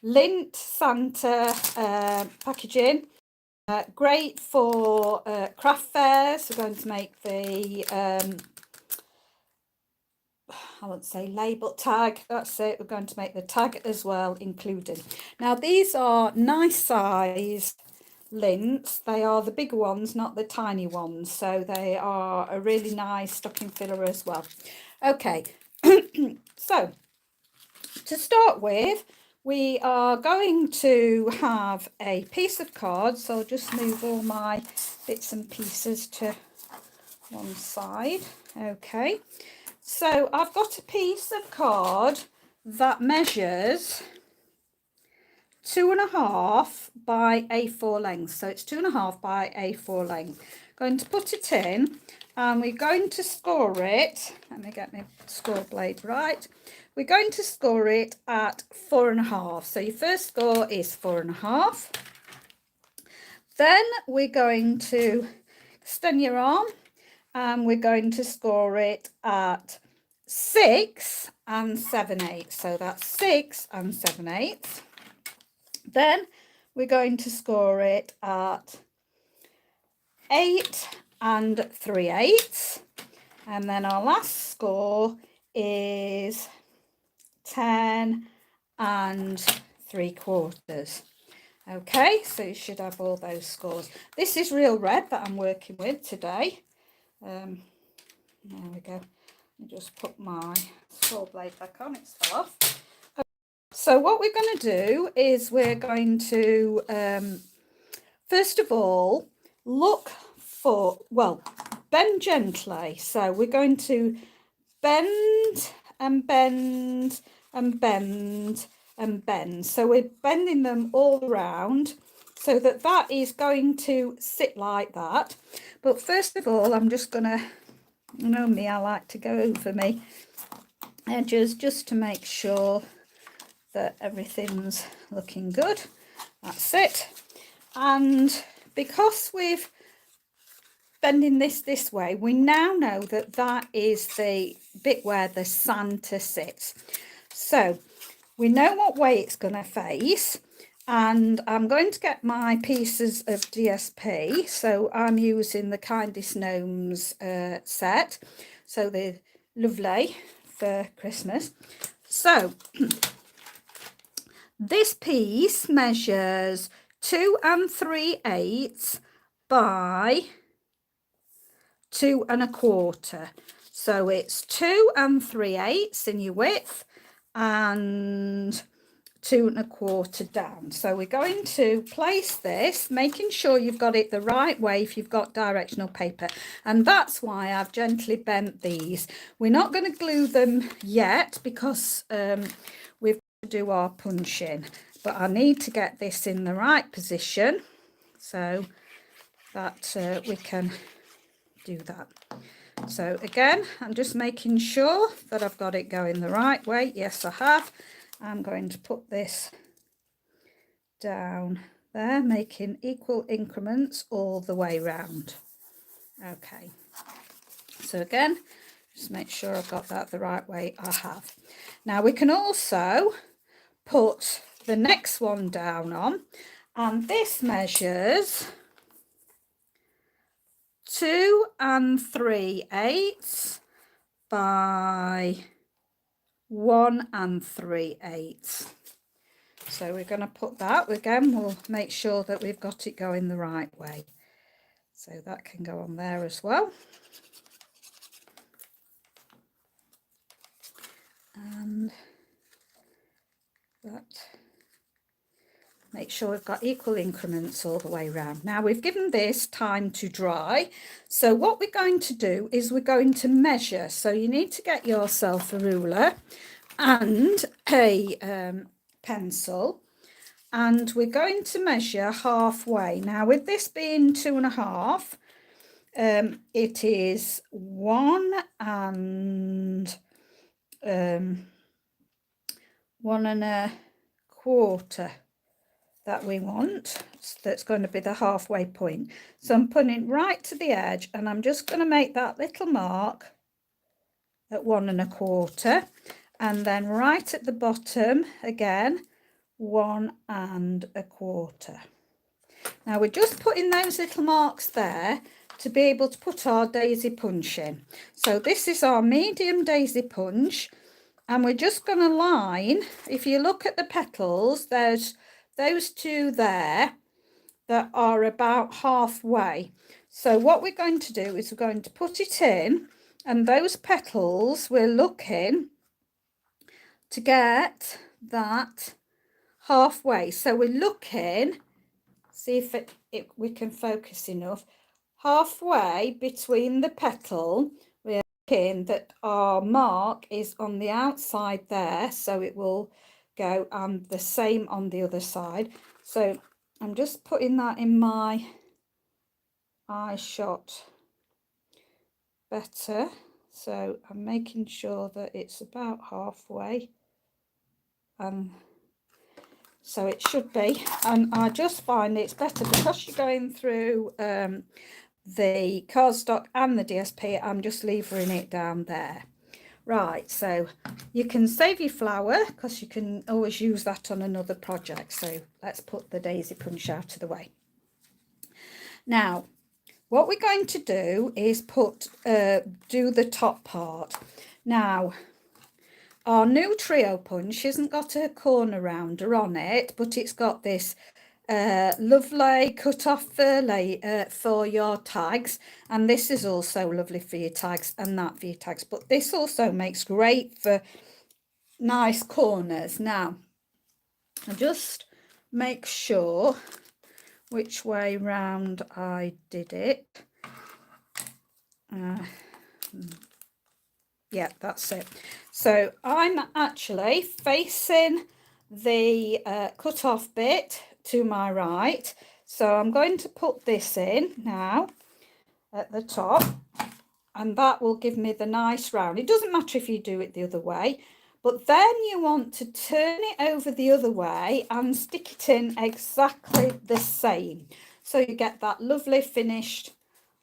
Lindt Santa packaging. Great for craft fairs. We're going to make the, I won't say label, tag, that's it. We're going to make the tag as well included. Now these are nice size Lindts. They are the bigger ones, not the tiny ones. So they are a really nice stocking filler as well. Okay, so to start with, we are going to have a piece of card. So I'll just move all my bits and pieces to one side. Okay, so I've got a piece of card that measures 2.5 by A4 length. So it's 2.5 by A4 length. Going to put it in and we're going to score it. Let me get my score blade right. We're going to score it at 4.5. So your first score is 4.5. Then we're going to extend your arm and we're going to score it at 6 and 7/8. So that's 6 and 7/8. Then we're going to score it at 8 and 3/8. And then our last score is 10 and 3/4. Okay, so you should have all those scores. This is real red that I'm working with today. There we go. Let me just put my score blade back on, it's fell off. So what we're going to do is we're going to, first of all, look for, well, bend gently. So we're going to bend and bend and bend and bend. So we're bending them all around so that that is going to sit like that. But first of all, I'm just going to, you know me, I like to go over my edges just to make sure that everything's looking good. That's it. And because we've bending this way, we now know that that is the bit where the Santa sits. So we know what way it's going to face, and I'm going to get my pieces of DSP. So I'm using the Kindest Gnomes set, so they're lovely for Christmas. So this piece measures 2 3/8 by 2 1/4. So it's 2 3/8 in your width and 2 1/4 down. So we're going to place this, making sure you've got it the right way if you've got directional paper. And that's why I've gently bent these. We're not going to glue them yet because we've got to do our punching. But I need to get this in the right position so that we can do that. So again, I'm just making sure that I've got it going the right way. Yes, I have. I'm going to put this down there, making equal increments all the way round. Okay, so again, just make sure I've got that the right way. I have. Now we can also put the next one down on, and this measures 2 3/8 by 1 3/8. So we're going to put that again. We'll make sure that we've got it going the right way. So that can go on there as well. And that. Make sure we've got equal increments all the way around. Now we've given this time to dry. So what we're going to do is we're going to measure. So you need to get yourself a ruler and a pencil. And we're going to measure halfway. Now with this being 2.5, it is 1 and 1 1/4 that we want. That's going to be the halfway point. So I'm putting it right to the edge, and I'm just going to make that little mark at 1 1/4, and then right at the bottom again 1 1/4. Now we're just putting those little marks there to be able to put our daisy punch in. So this is our medium daisy punch, and we're just going to line, if you look at the petals, there's those two there that are about halfway. So what we're going to do is we're going to put it in, and those petals, we're looking to get that halfway. So we're looking, see if we can focus enough, halfway between the petal. We're looking that our mark is on the outside there, so it will go, and the same on the other side. So I'm just putting that in my eye shot better, so I'm making sure that it's about halfway, and so it should be. And I just find it's better because you're going through the cardstock and the DSP. I'm just levering it down there. Right, so you can save your flower because you can always use that on another project. So let's put the daisy punch out of the way. Now what we're going to do is do the top part. Now our new trio punch hasn't got a corner rounder on it, but it's got this lovely cut off for your tags, and this is also lovely for your tags and that for your tags, but this also makes great for nice corners. Now I just make sure which way round I did it. Yeah, that's it. So I'm actually facing the cut off bit to my right, so I'm going to put this in now at the top, and that will give me the nice round. It doesn't matter if you do it the other way, but then you want to turn it over the other way and stick it in exactly the same, so you get that lovely finished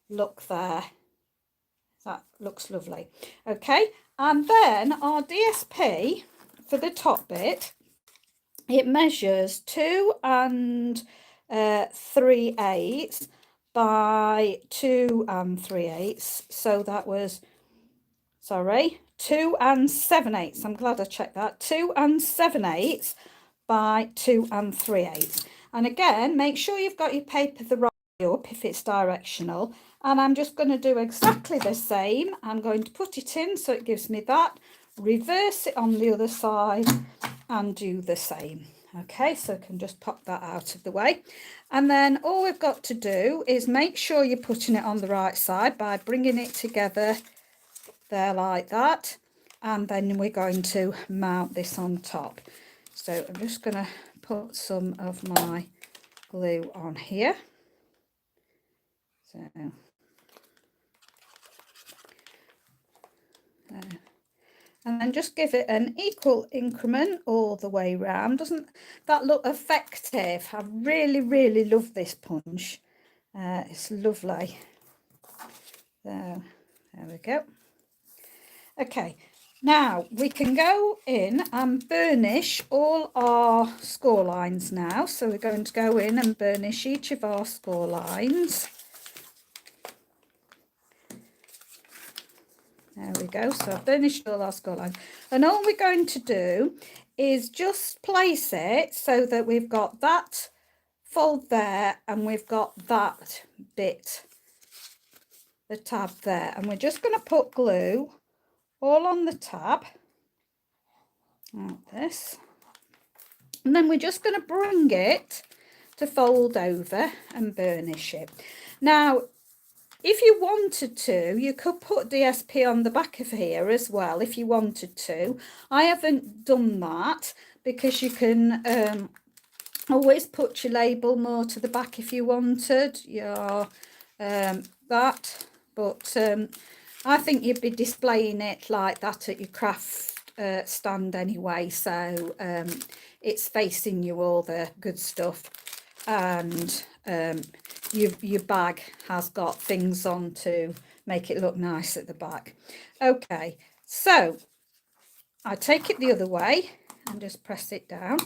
look there. That looks lovely. Okay, and then our DSP for the top bit, it measures 2 3/8 by 2 3/8. So that was, sorry, 2 7/8. I'm glad I checked that. 2 7/8 by 2 3/8. And again, make sure you've got your paper the right way up if it's directional. And I'm just going to do exactly the same. I'm going to put it in so it gives me that, reverse it on the other side and do the same. Okay, so I can just pop that out of the way. And then all we've got to do is make sure you're putting it on the right side by bringing it together there like that. And then we're going to mount this on top. So I'm just going to put some of my glue on here. So and then just give it an equal increment all the way round. Doesn't that look effective? I really, really love this punch. It's lovely. There we go. Okay, now we can go in and burnish all our score lines now. So we're going to go in and burnish each of our score lines. There we go. So I've burnished all our score lines. And all we're going to do is just place it so that we've got that fold there and we've got that bit, the tab there. And we're just going to put glue all on the tab, like this. And then we're just going to bring it to fold over and burnish it. Now, if you wanted to, you could put DSP on the back of here as well if you wanted to. I haven't done that because you can always put your label more to the back if you wanted your that, but I think you'd be displaying it like that at your craft stand anyway, so it's facing you all the good stuff, and your bag has got things on to make it look nice at the back. Okay, so I take it the other way and just press it down.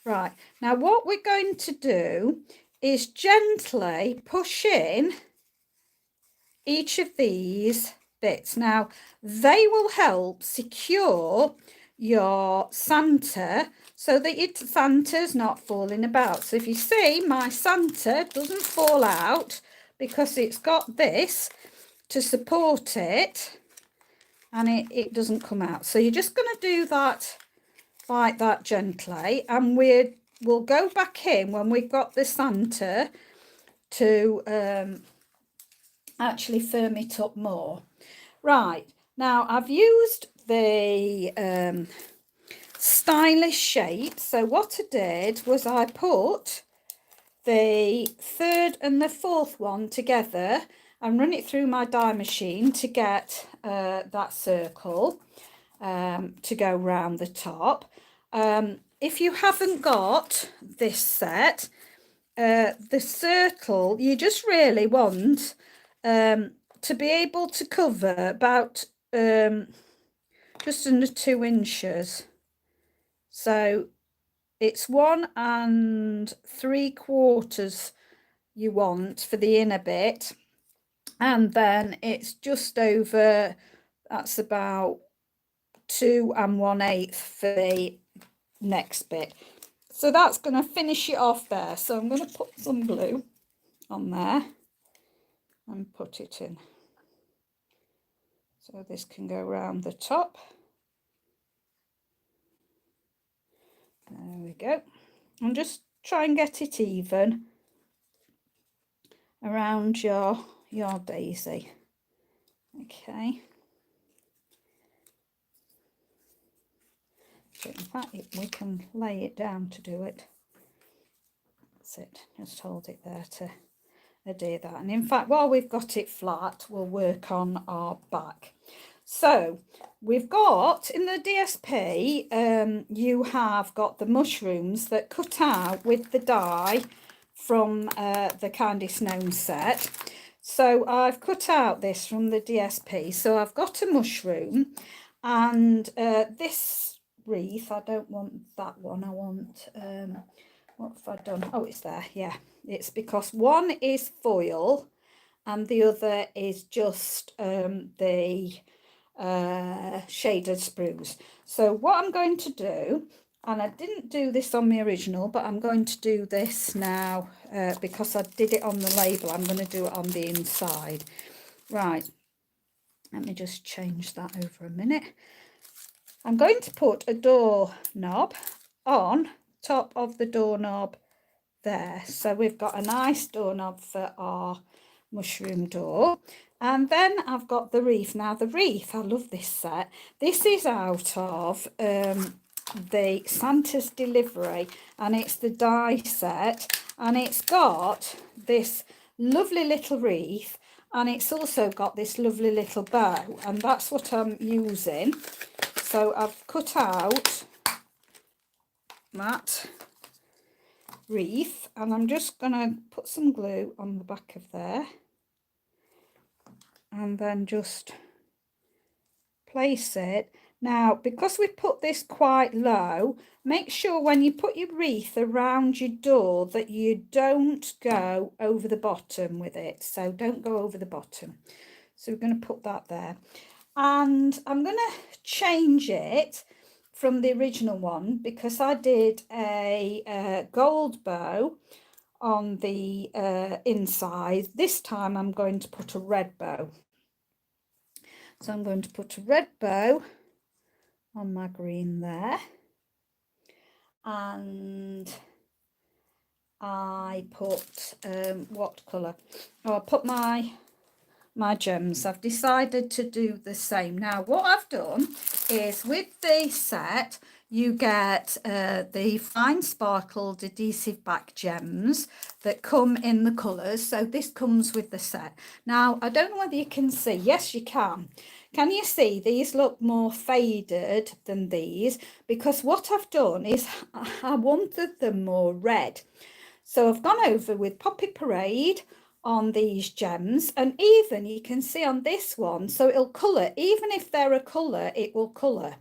Right, now what we're going to do is gently push in each of these bits. Now, they will help secure your Santa so that your Santa's not falling about. So if you see, my Santa doesn't fall out because it's got this to support it, and it doesn't come out. So you're just going to do that like that gently, and we'll go back in when we've got the Santa to actually firm it up more. Right, now I've used the stylish shape. So what I did was I put the third and the fourth one together and run it through my die machine to get that circle to go round the top. If you haven't got this set, the circle, you just really want to be able to cover about just under 2 inches. So it's 1 3/4 you want for the inner bit, and then it's just over, that's about 2 1/8 for the next bit. So that's going to finish it off there. So I'm going to put some glue on there and put it in. So this can go around the top. There we go. And just try and get it even around your daisy. Okay. So in fact, we can lay it down to do it. That's it. Just hold it there to do that. And in fact, while we've got it flat, we'll work on our back. So we've got in the DSP, you have got the mushrooms that cut out with the die from the Candy Snow set. So I've cut out this from the DSP. So I've got a mushroom, and this wreath, I don't want that one. I want, what have I done? Oh, it's there. Yeah, it's because one is foil and the other is just the shaded spruce. So what I'm going to do, and I didn't do this on the original, but I'm going to do this now because I did it on the label. I'm going to do it on the inside. Right, let me just change that over a minute. I'm going to put a doorknob on top of the doorknob there. So we've got a nice doorknob for our mushroom door. And then I've got the wreath. Now the wreath, I love this set. This is out of the Santa's Delivery, and it's the die set, and it's got this lovely little wreath, and it's also got this lovely little bow, and that's what I'm using. So I've cut out that wreath, and I'm just going to put some glue on the back of there and then just place it. Now, because we put this quite low, make sure when you put your wreath around your door that you don't go over the bottom with it. So don't go over the bottom. So we're going to put that there. And I'm going to change it from the original one because I did a gold bow on the inside. This time I'm going to put a red bow. So I'm going to put a red bow on my green there, and I put what colour? Oh, I put my gems. I've decided to do the same. Now what I've done is, with the set you get the fine sparkled adhesive back gems that come in the colours. So this comes with the set. Now I don't know whether you can see. Yes, you can. Can you see these look more faded than these? Because what I've done is I wanted them more red. So I've gone over with Poppy Parade on these gems, and even you can see on this one, so it'll colour. Even if they're a colour, it will colour.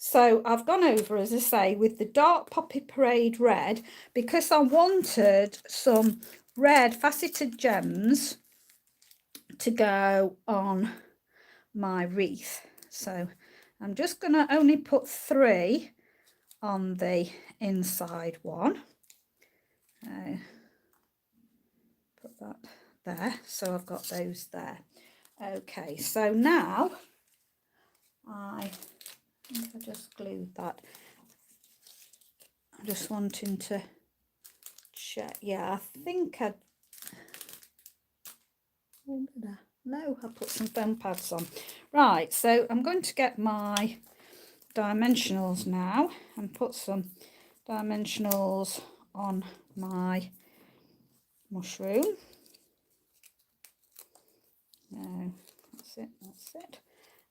So I've gone over, as I say, with the dark Poppy Parade red because I wanted some red faceted gems to go on my wreath. So I'm just going to only put 3 on the inside one. Put that there, so I've got those there. Okay, so now I think I just glued that. I'm just wanting to check. Yeah, I think I no, I put some foam pads on. Right, so I'm going to get my dimensionals now and put some dimensionals on my mushroom. No, that's it.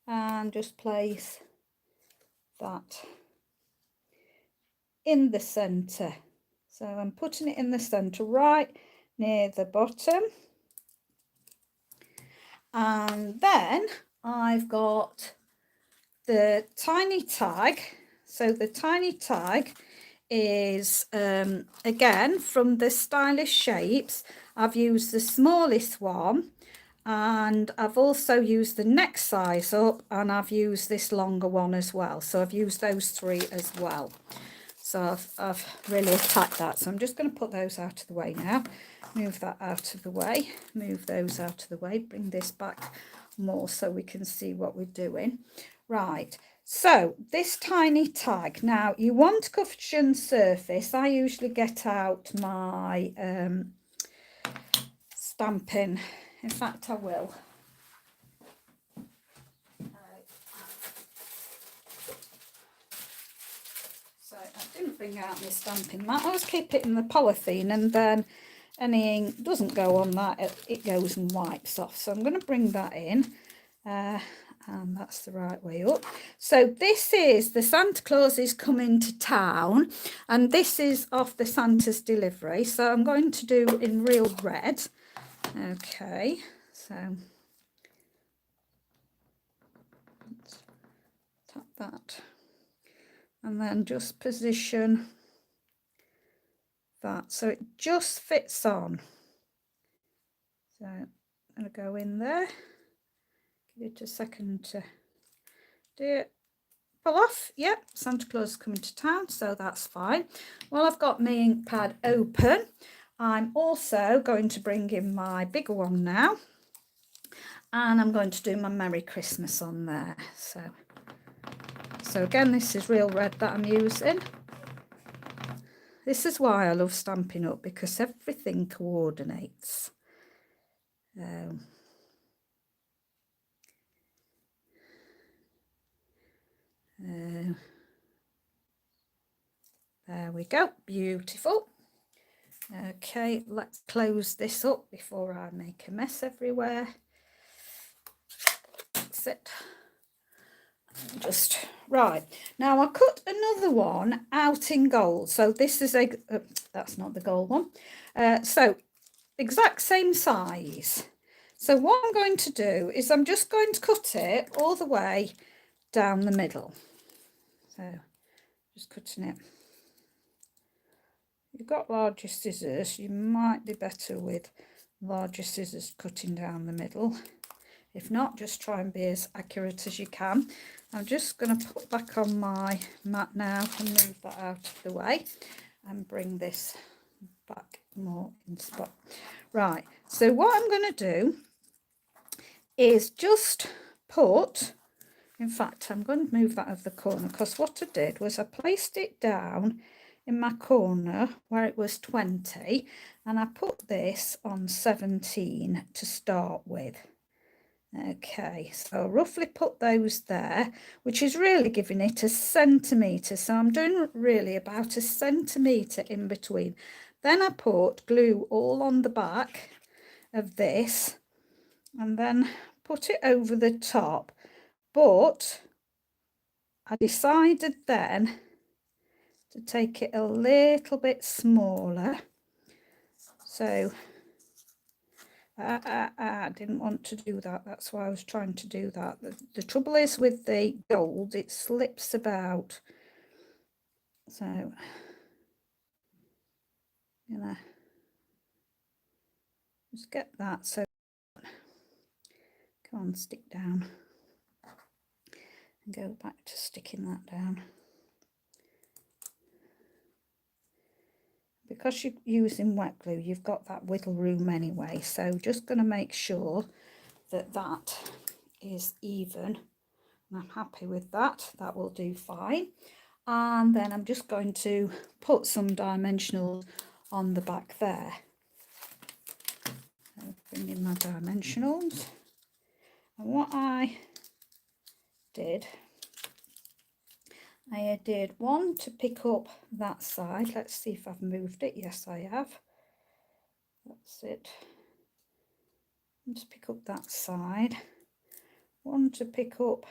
And just place that in the centre. So I'm putting it in the centre right near the bottom. And then I've got the tiny tag. So the tiny tag is again from the Stylish Shapes. I've used the smallest one, and I've also used the next size up, and I've used this longer one as well. So I've used those 3 as well. So I've really attacked that. So I'm just going to put those out of the way now. Move that out of the way. Move those out of the way. Bring this back more so we can see what we're doing. Right. So this tiny tag. Now you want cushion surface. I usually get out my stamping. In fact, I will. So I didn't bring out my stamping mat. I always keep it in the polythene, and then any ink doesn't go on that, it goes and wipes off. So I'm going to bring that in, and that's the right way up. So this is the Santa Claus is coming to town, and this is off the Santa's delivery. So I'm going to do in real red. Okay, so let's tap that. And then just position that so it just fits on. So I'm going to go in there, give it a second to do it. Pull off. Yep, Santa Claus is coming to town, so that's fine. Well, I've got my ink pad open. I'm also going to bring in my bigger one now, and I'm going to do my Merry Christmas on there. So again, this is real red that I'm using. This is why I love Stampin' Up, because everything coordinates. There we go, beautiful. Okay, let's close this up before I make a mess everywhere. That's it. Just right now I cut another one out in gold, so this is a that's not the gold one, so exact same size. So what I'm going to do is I'm just going to cut it all the way down the middle. So just cutting it. You've got larger scissors, you might be better with larger scissors cutting down the middle. If not, just try and be as accurate as you can. I'm just going to put back on my mat now and move that out of the way and bring this back more in spot. Right, so what I'm going to do is just put, in fact, I'm going to move that over the corner, because what I did was I placed it down in my corner where it was 20, and I put this on 17 to start with. Okay, so roughly put those there, which is really giving it a centimetre. So I'm doing really about a centimetre in between. Then I put glue all on the back of this and then put it over the top. But I decided then to take it a little bit smaller. So I didn't want to do that. That's why I was trying to do that. The trouble is with the gold, it slips about. So, you know, just get that. So, come on, stick down. And go back to sticking that down. Because you're using wet glue, you've got that wiggle room anyway. So just going to make sure that that is even. And I'm happy with that. That will do fine. And then I'm just going to put some dimensionals on the back there. So bring in my dimensionals. And what I did one to pick up that side. Let's see if I've moved it. Yes, I have. That's it. Just pick up that side. One to pick up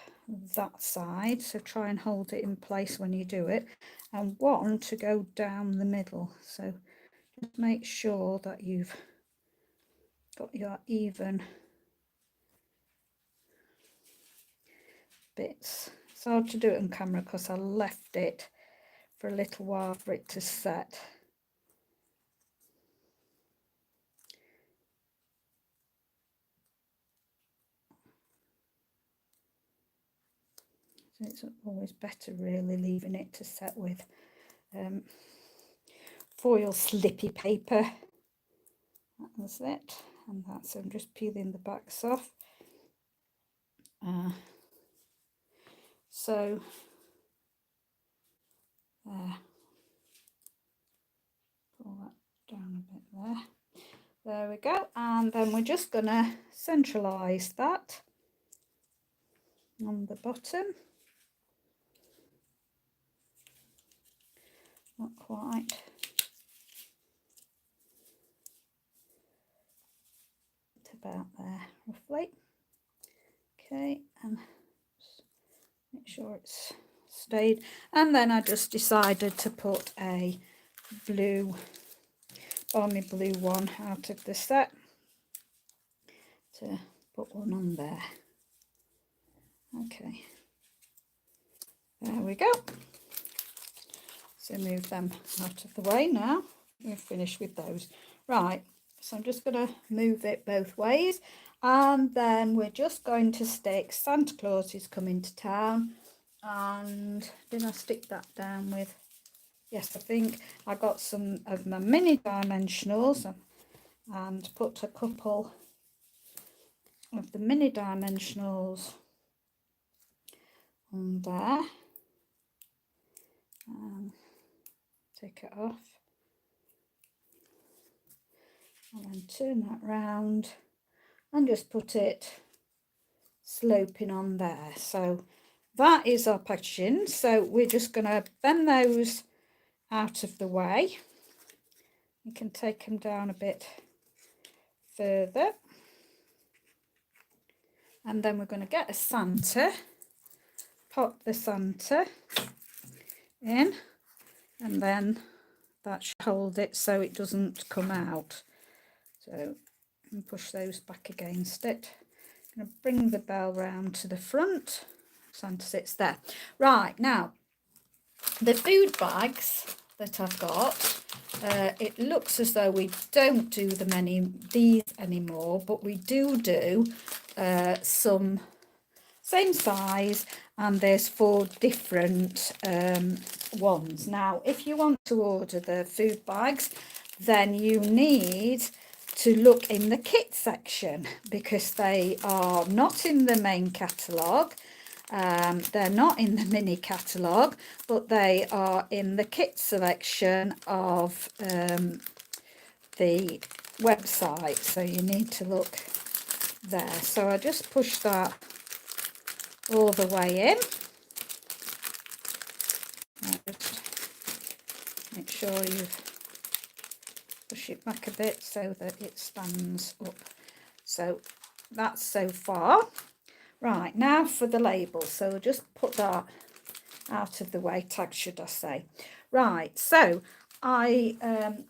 that side, so try and hold it in place when you do it, and one to go down the middle. So just make sure that you've got your even bits. It's hard to do it on camera because I left it for a little while for it to set. So it's always better really leaving it to set with foil slippy paper. That was it, and that's, I'm just peeling the backs off. So there, pull that down a bit there. There we go, and then we're just going to centralise that on the bottom. Not quite. It's about there, roughly. Okay, and make sure it's stayed. And then I just decided to put a blue, balmy blue one out of the set, to put one on there. Okay, there we go. So move them out of the way now. We're finished with those. Right, so I'm just going to move it both ways, and then we're just going to stick Santa Claus is coming to town. And did I stick that down with, yes, I think I got some of my mini dimensionals and put a couple of the mini dimensionals on there. Take it off and then turn that round and just put it sloping on there. So that is our packaging. So we're just going to bend those out of the way. You can take them down a bit further, and then we're going to get a Santa, pop the Santa in, and then that should hold it so it doesn't come out. So push those back against it. I'm going to bring the bell round to the front. Santa sits there. Right, now the food bags that I've got, it looks as though we don't do these anymore, but we do some same size, and there's 4 different ones. Now if you want to order the food bags, then you need to look in the kit section, because they are not in the main catalogue. They're not in the mini catalogue, but they are in the kit selection of the website, so you need to look there. So I just push that all the way in. Just make sure you push it back a bit so that it stands up. So that's so far. Right, now for the label. So we'll just put that out of the way, tag should I say. Right, so I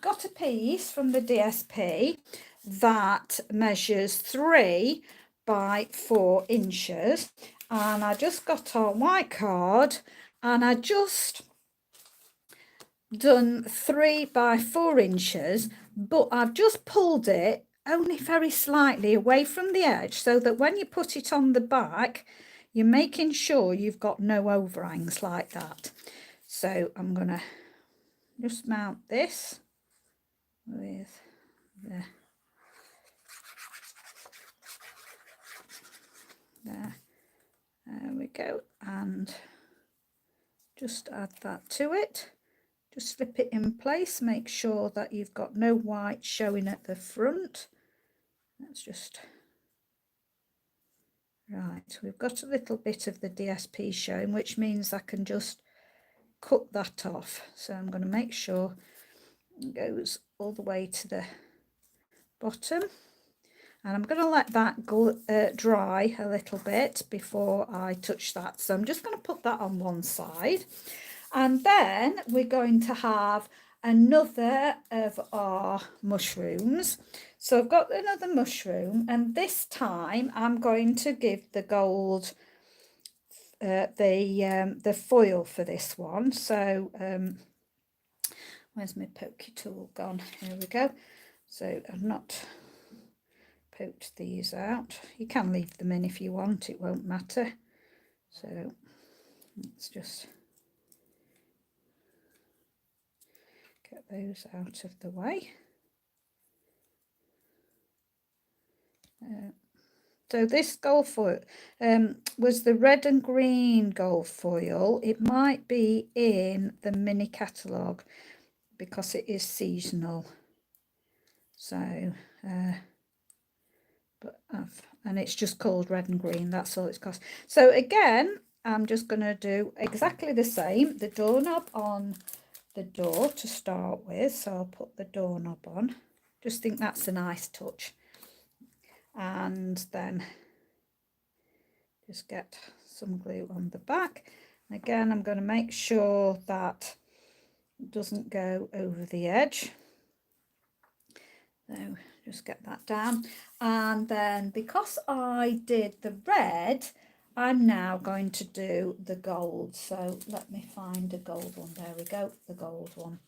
got a piece from the DSP that measures 3 by 4 inches, and I just got our white card and I just done 3 by 4 inches, but I've just pulled it only very slightly away from the edge, so that when you put it on the back, you're making sure you've got no overhangs like that. So I'm gonna just mount this with the there we go, and just add that to it. Just slip it in place, make sure that you've got no white showing at the front. That's just right. We've got a little bit of the DSP showing, which means I can just cut that off. So I'm going to make sure it goes all the way to the bottom, and I'm going to let that dry a little bit before I touch that. So I'm just going to put that on one side, and then we're going to have another of our mushrooms. So I've got another mushroom, and this time I'm going to give the gold the foil for this one. So where's my pokey tool gone? Here we go. So I've not poked these out. You can leave them in if you want, it won't matter. So let's just get those out of the way. So this gold foil was the red and green gold foil. It might be in the mini catalogue because it is seasonal. So and it's just called red and green, that's all it's cost. So again, I'm just going to do exactly the same, the doorknob on the door to start with. So I'll put the doorknob on, just think that's a nice touch, and then just get some glue on the back. And again, I'm going to make sure that it doesn't go over the edge. So just get that down, and then because I did the red, I'm now going to do the gold. So let me find a gold one. There we go, the gold one.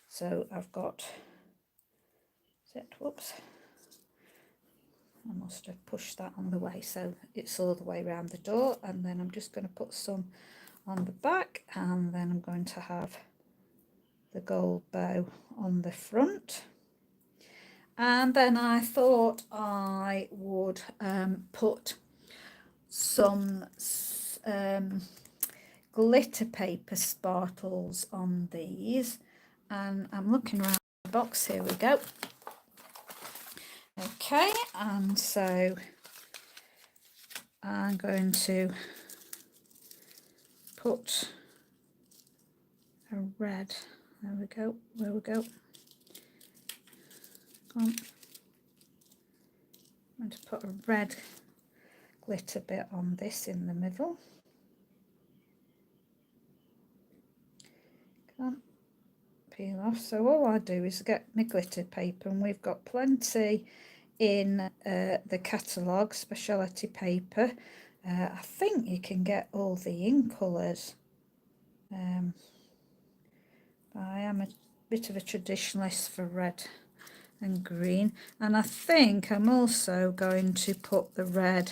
So I've got whoops, I must have pushed that on the way, so it's all the way around the door. And then I'm just going to put some on the back, and then I'm going to have the gold bow on the front. And then I thought I would put some glitter paper sparkles on these, and I'm looking around the box. Here we go. Okay, and so I'm going to put a red, there we go, where we go. I'm going to put a red glitter bit on this in the middle. Can't peel off. So all I do is get my glitter paper, and we've got plenty in the catalogue, specialty paper. I think you can get all the in colours. I am a bit of a traditionalist for red and green, and I think I'm also going to put the red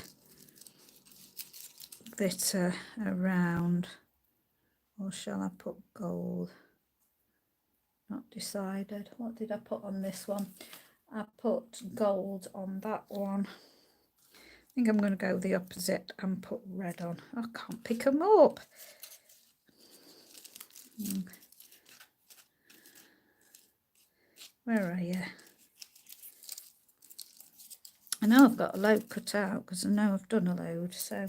glitter around, or shall I put gold? Not decided. What did I put on this one? I put gold on that one. I think I'm going to go the opposite and put red on. I can't pick them up. Where are you? I know I've got a load cut out because I know I've done a load, so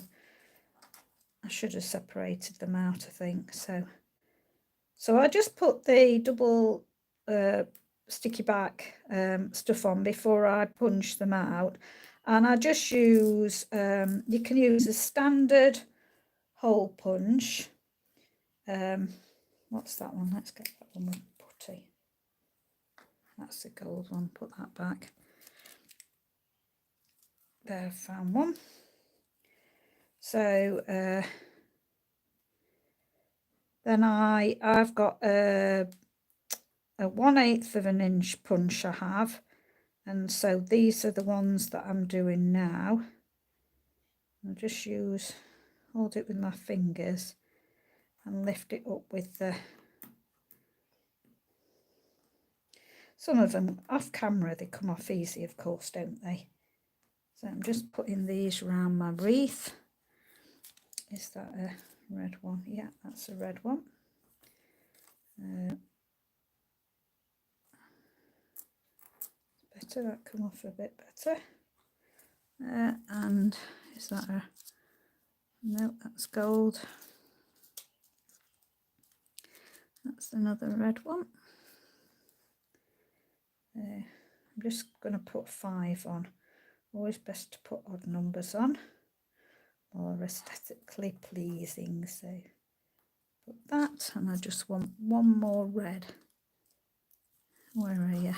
I should have separated them out, I think. So I just put the double sticky back stuff on before I punch them out, and I just use you can use a standard hole punch. What's that one? Let's get that one with putty. That's the gold one, put that back. there, found one. So then I've got a 1/8 of an inch punch I have, and so these are the ones that I'm doing now. I'll just hold it with my fingers and lift it up with the, some of them off camera they come off easy, of course, don't they? So I'm just putting these around my wreath. Is that a red one? Yeah, that's a red one. Better, that come off a bit better. And is that a, no, that's gold. That's another red one. I'm just going to put 5 on. Always best to put odd numbers on, more aesthetically pleasing. So put that, and I just want one more red. Where are you?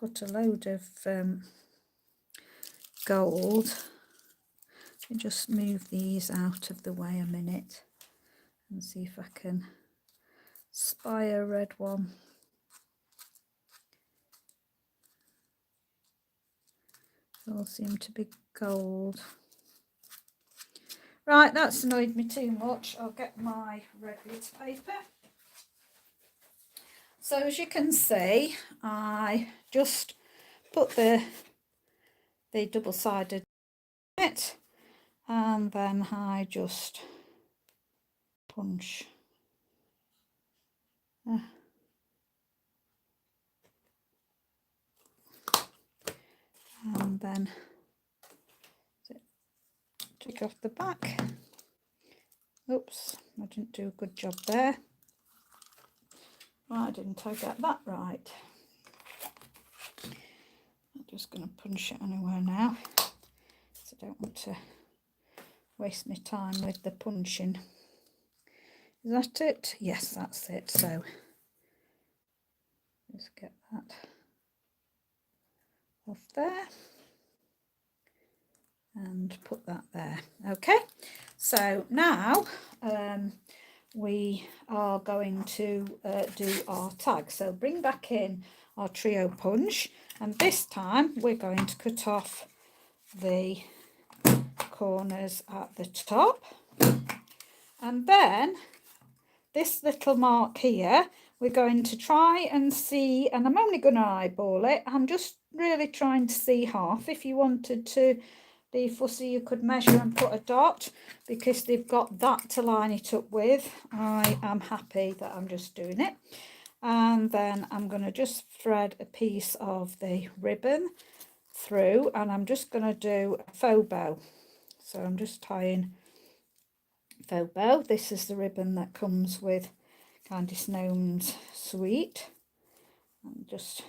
Got a load of gold. I just move these out of the way a minute and see if I can spy a red one. They all seem to be gold. Right, that's annoyed me too much. I'll get my red glitter paper. So as you can see, I just put the double-sided in it, and then I just punch. And then take off the back. Oops, I didn't do a good job there. Why didn't I get that right? I'm just going to punch it anywhere now, so I don't want to waste my time with the punching. Is that it? Yes, that's it. So just get that off there and put that there. Okay, so now we are going to do our tag. So bring back in our trio punch, and this time we're going to cut off the corners at the top, and then this little mark here we're going to try and see, and I'm only going to eyeball it. I'm just really trying to see half. If you wanted to be fussy, you could measure and put a dot, because they've got that to line it up with. I am happy that I'm just doing it. And then I'm going to just thread a piece of the ribbon through, and I'm just going to do a faux bow. So I'm just tying faux bow. This is the ribbon that comes with Candice Gnome's suite. I'm just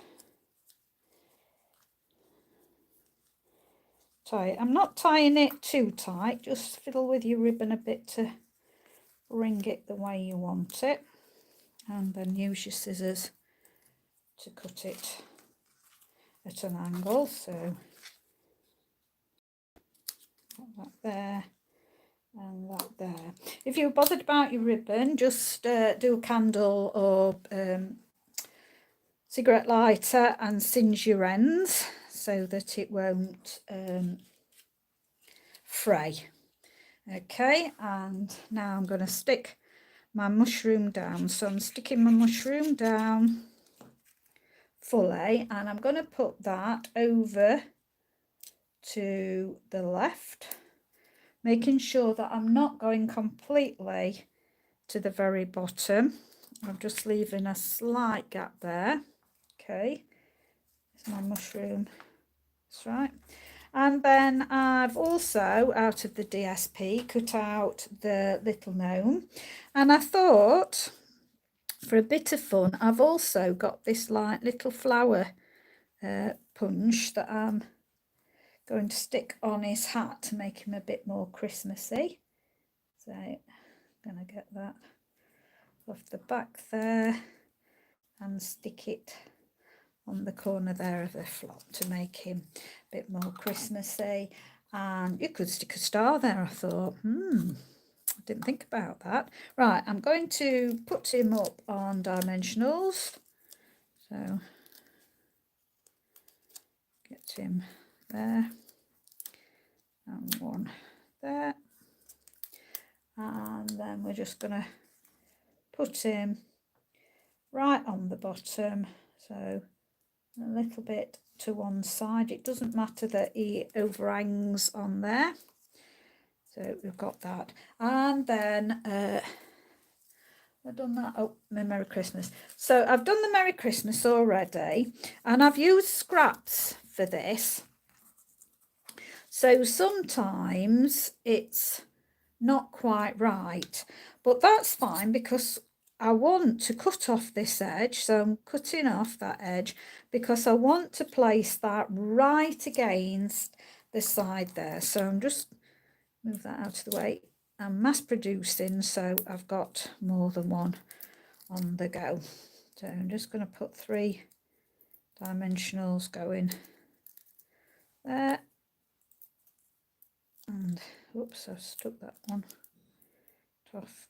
tie it. I'm not tying it too tight, just fiddle with your ribbon a bit to bring it the way you want it, and then use your scissors to cut it at an angle. So that there and that there. If you're bothered about your ribbon, just do a candle or cigarette lighter and singe your ends so that it won't fray. Okay, and now I'm going to stick my mushroom down. So I'm sticking my mushroom down fully, and I'm going to put that over to the left, making sure that I'm not going completely to the very bottom. I'm just leaving a slight gap there. Okay, it's my mushroom. That's right. And then I've also, out of the DSP, cut out the little gnome. And I thought, for a bit of fun, I've also got this like little flower punch that I'm going to stick on his hat to make him a bit more Christmassy. So I'm going to get that off the back there, and stick it on the corner there of the flop to make him a bit more Christmassy. And you could stick a star there. I thought, I didn't think about that. Right, I'm going to put him up on dimensionals. So get him there and one there. And then we're just going to put him right on the bottom. So a little bit to one side. It doesn't matter that he overhangs on there. So we've got that. And then I've done that. Oh, my Merry Christmas. So I've done the Merry Christmas already, and I've used scraps for this. So sometimes it's not quite right, but that's fine because I want to cut off this edge. So I'm cutting off that edge because I want to place that right against the side there. So I'm just move that out of the way. I'm mass producing, so I've got more than one on the go. So I'm just going to put 3 dimensionals going there. And oops, I've stuck that one off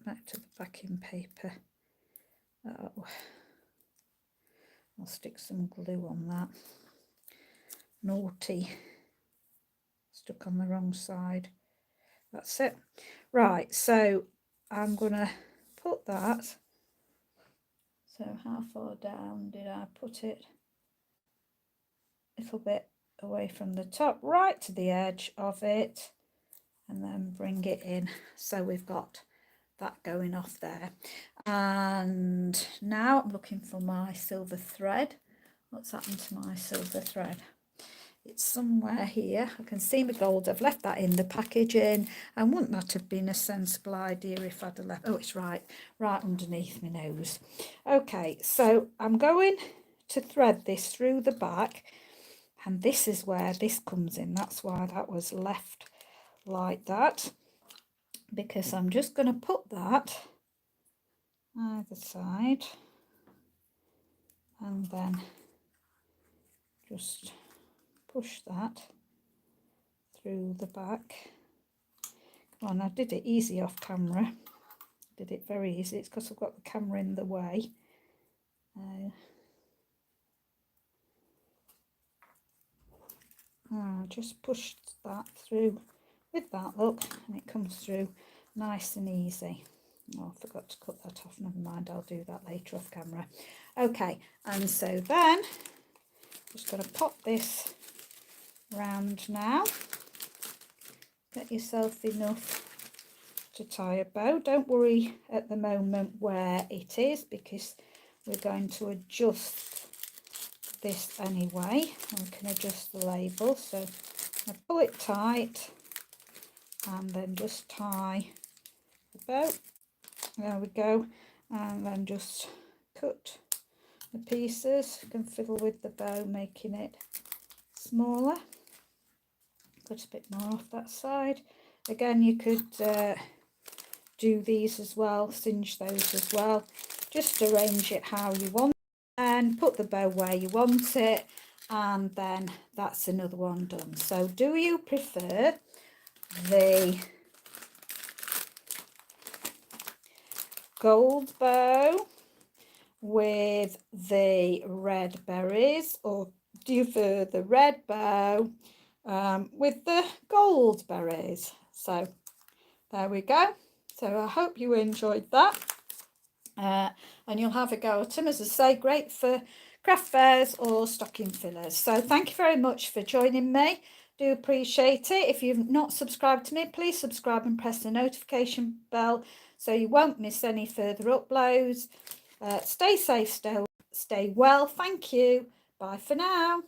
back to the backing paper. Oh, I'll stick some glue on that. Naughty. Stuck on the wrong side. That's it. Right, so I'm going to put that. So how far down did I put it? A little bit away from the top, right to the edge of it, and then bring it in. So we've got that going off there. And now I'm looking for my silver thread. What's happened to my silver thread? It's somewhere here. I can see my gold. I've left that in the packaging, and wouldn't that have been a sensible idea if I'd have left? Oh, it's right underneath my nose. Okay, so I'm going to thread this through the back, and this is where this comes in. That's why that was left like that, because I'm just going to put that either side and then just push that through the back. Come on, I did it easy off camera. Did it very easy. It's because I've got the camera in the way. Just push that through with that, look, and it comes through nice and easy. Oh, I forgot to cut that off. Never mind, I'll do that later off camera. Okay, and so then just got to pop this round now. Get yourself enough to tie a bow. Don't worry at the moment where it is, because we're going to adjust this anyway. We can adjust the label. So I pull it tight and then just tie the bow. There we go. And then just cut the pieces. You can fiddle with the bow, making it smaller. Cut a bit more off that side. Again, you could do these as well, singe those as well. Just arrange it how you want and put the bow where you want it, and then that's another one done. So do you prefer the gold bow with the red berries, or do you prefer the red bow with the gold berries? So there we go. So I hope you enjoyed that, and you'll have a go at them. As I say, great for craft fairs or stocking fillers. So thank you very much for joining me. Do appreciate it. If you've not subscribed to me, please subscribe and press the notification bell so you won't miss any further uploads. Stay safe, stay well. Thank you. Bye for now.